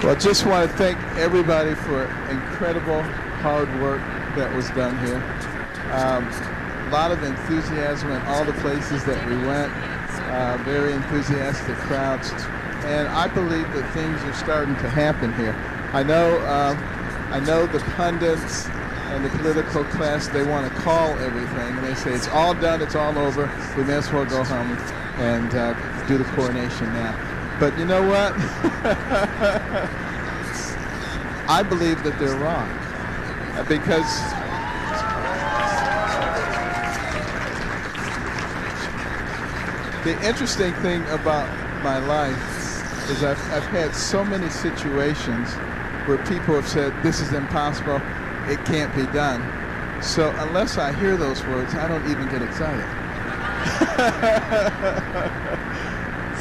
Well, I just want to thank everybody for incredible hard work that was done here. A lot of enthusiasm in all the places that we went, very enthusiastic crowds, and I believe that things are starting to happen here. I know the pundits and the political class, they want to call everything, and they say it's all done, it's all over, we may as well go home and do the coronation now. But you know what? I believe that they're wrong, because the interesting thing about my life is I've had so many situations where people have said, this is impossible, it can't be done. So unless I hear those words, I don't even get excited.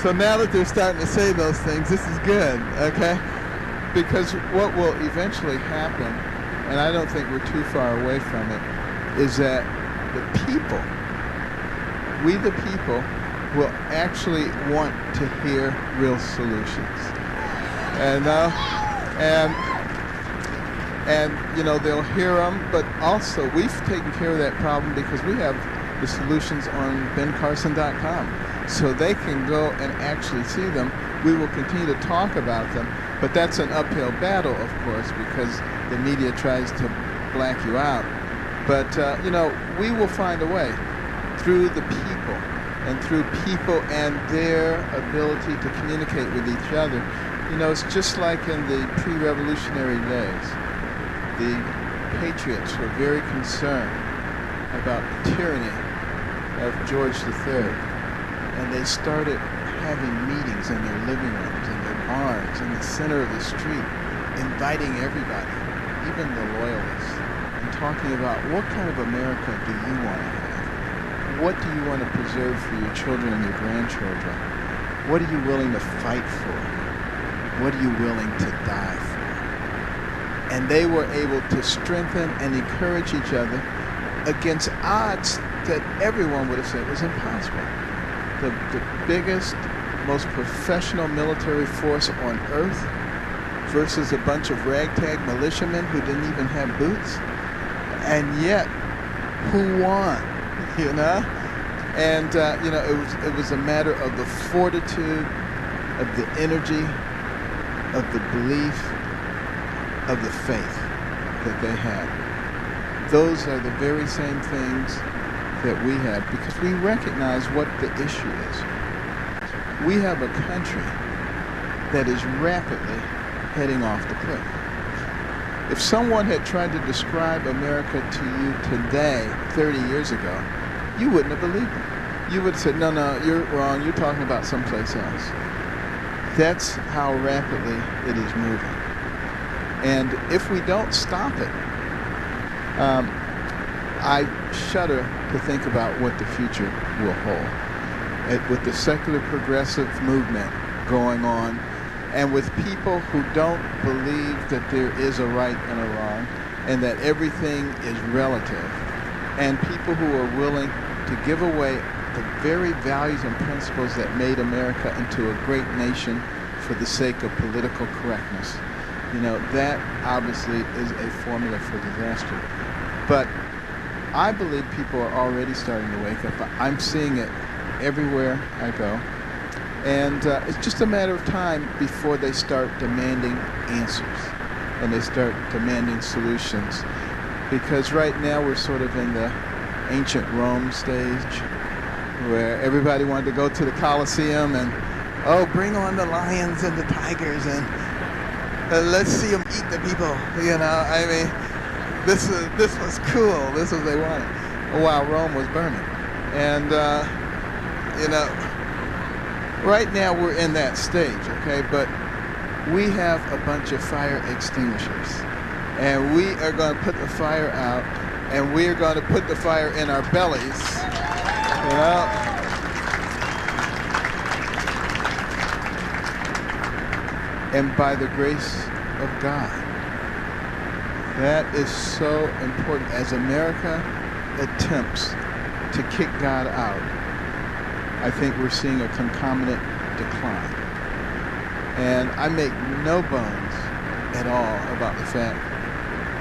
So now that they're starting to say those things, this is good, okay? Because what will eventually happen, and I don't think we're too far away from it, is that the people, we the people, will actually want to hear real solutions. And you know, they'll hear them, but also we've taken care of that problem because we have the solutions on bencarson.com. So they can go and actually see them. We will continue to talk about them, but that's an uphill battle, of course, because the media tries to black you out. But, you know, we will find a way through the people and their ability to communicate with each other. You know, it's just like in the pre-revolutionary days. The patriots were very concerned about the tyranny of George III. And they started having meetings in their living rooms, in their barns, in the center of the street, inviting everybody, even the loyalists, and talking about what kind of America do you want to have? What do you want to preserve for your children and your grandchildren? What are you willing to fight for? What are you willing to die for? And they were able to strengthen and encourage each other against odds that everyone would have said was impossible. The biggest, most professional military force on earth versus a bunch of ragtag militiamen who didn't even have boots. And yet, who won, you know? And, you know, it was a matter of the fortitude, of the energy, of the belief, of the faith that they had. Those are the very same things that we have, because we recognize what the issue is. We have a country that is rapidly heading off the cliff. If someone had tried to describe America to you today, 30 years ago, you wouldn't have believed it. You would have said, no, you're wrong, you're talking about someplace else. That's how rapidly it is moving. And if we don't stop it, I shudder to think about what the future will hold. With the secular progressive movement going on, and with people who don't believe that there is a right and a wrong, and that everything is relative, and people who are willing to give away the very values and principles that made America into a great nation for the sake of political correctness. You know, that obviously is a formula for disaster. But I believe people are already starting to wake up. I'm seeing it everywhere I go. And it's just a matter of time before they start demanding answers and they start demanding solutions. Because right now we're sort of in the ancient Rome stage where everybody wanted to go to the Colosseum and, oh, bring on the lions and the tigers and let's see them eat the people. You know, I mean, this was cool. This was what they wanted while Rome was burning. And, you know, right now we're in that stage, okay? But we have a bunch of fire extinguishers. And we are going to put the fire out, and we are going to put the fire in our bellies, you know? And by the grace of God. That is so important. As America attempts to kick God out, I think we're seeing a concomitant decline. And I make no bones at all about the fact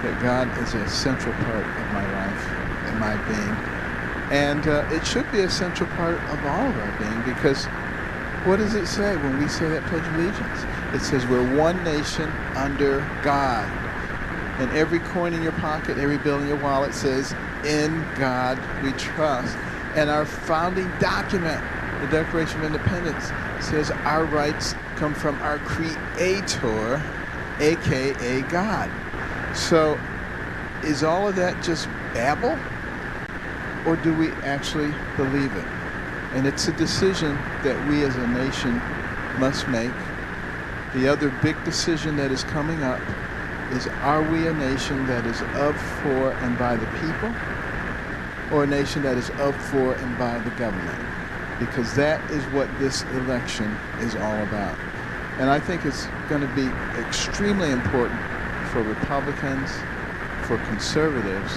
that God is a central part of my life and my being. And it should be a central part of all of our being, because what does it say when we say that Pledge of Allegiance? It says we're one nation under God. And every coin in your pocket, every bill in your wallet says, "In God we trust." And our founding document, the Declaration of Independence, says our rights come from our Creator, a.k.a. God. So is all of that just babble? Or do we actually believe it? And it's a decision that we as a nation must make. The other big decision that is coming up is, are we a nation that is of, for, and by the people, or a nation that is of, for, and by the government? Because that is what this election is all about. And I think it's going to be extremely important for Republicans, for conservatives,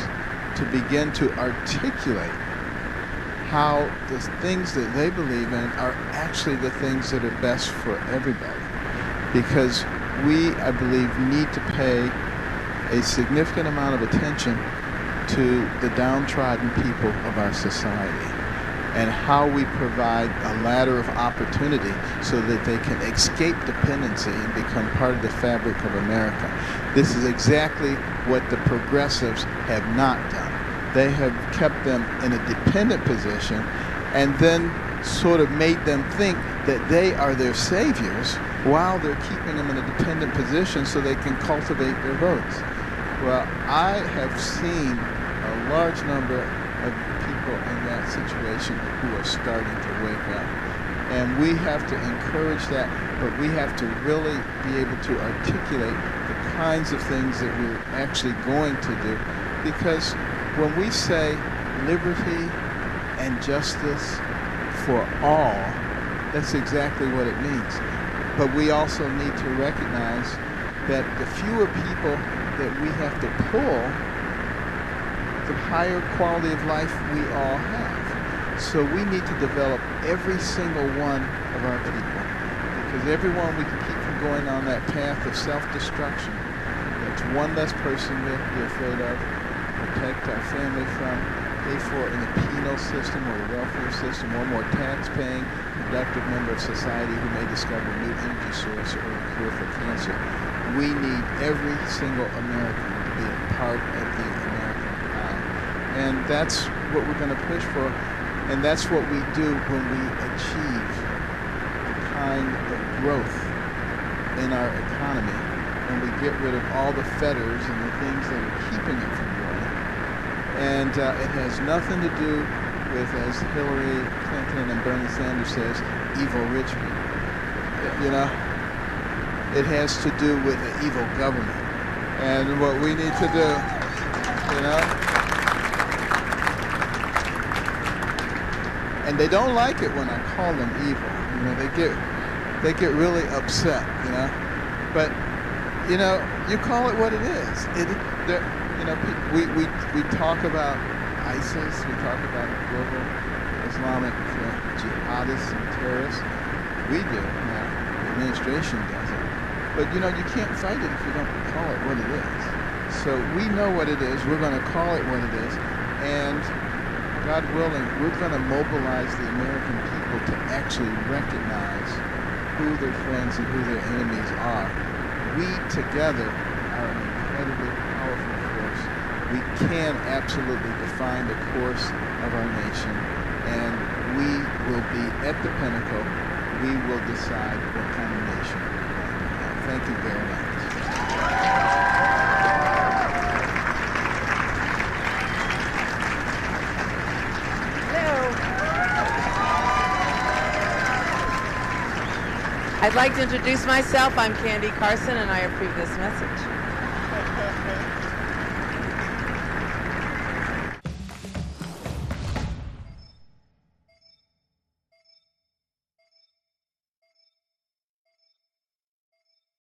to begin to articulate how the things that they believe in are actually the things that are best for everybody. Because we, I believe, need to pay a significant amount of attention to the downtrodden people of our society, and how we provide a ladder of opportunity so that they can escape dependency and become part of the fabric of America. This is exactly what the progressives have not done. They have kept them in a dependent position and then sort of made them think that they are their saviors while they're keeping them in a dependent position so they can cultivate their votes. Well, I have seen a large number of people in that situation who are starting to wake up. And we have to encourage that, but we have to really be able to articulate the kinds of things that we're actually going to do. Because when we say liberty and justice for all, that's exactly what it means. But we also need to recognize that the fewer people that we have to pull, the higher quality of life we all have. So we need to develop every single one of our people, because everyone we can keep from going on that path of self-destruction. That's one less person we have to be afraid of, protect our family from, pay for in the penal system or the welfare system, one more tax-paying, productive member of society who may discover a new energy source or a cure for cancer. We need every single American to be a part of the American plan. And that's what we're going to push for. And that's what we do when we achieve the kind of growth in our economy, and we get rid of all the fetters and the things that are keeping it from growing. And it has nothing to do with, as Hillary Clinton and Bernie Sanders says, evil rich people. You know, it has to do with an evil government. And what we need to do, you know, and they don't like it when I call them evil. You know, they get really upset. You know, but you know, you call it what it is. You know, we talk about ISIS, we talk about global Islamic jihadists and terrorists. We do now. The administration does it. But you know, you can't fight it if you don't call it what it is. So we know what it is. We're going to call it what it is, and God willing, we're going to mobilize the American people to actually recognize who their friends and who their enemies are. We together are an incredibly powerful force. We can absolutely define the course of our nation, and we will be at the pinnacle. We will decide what kind of nation we're going to have. Thank you very much. I'd like to introduce myself. I'm Candy Carson, and I approve this message.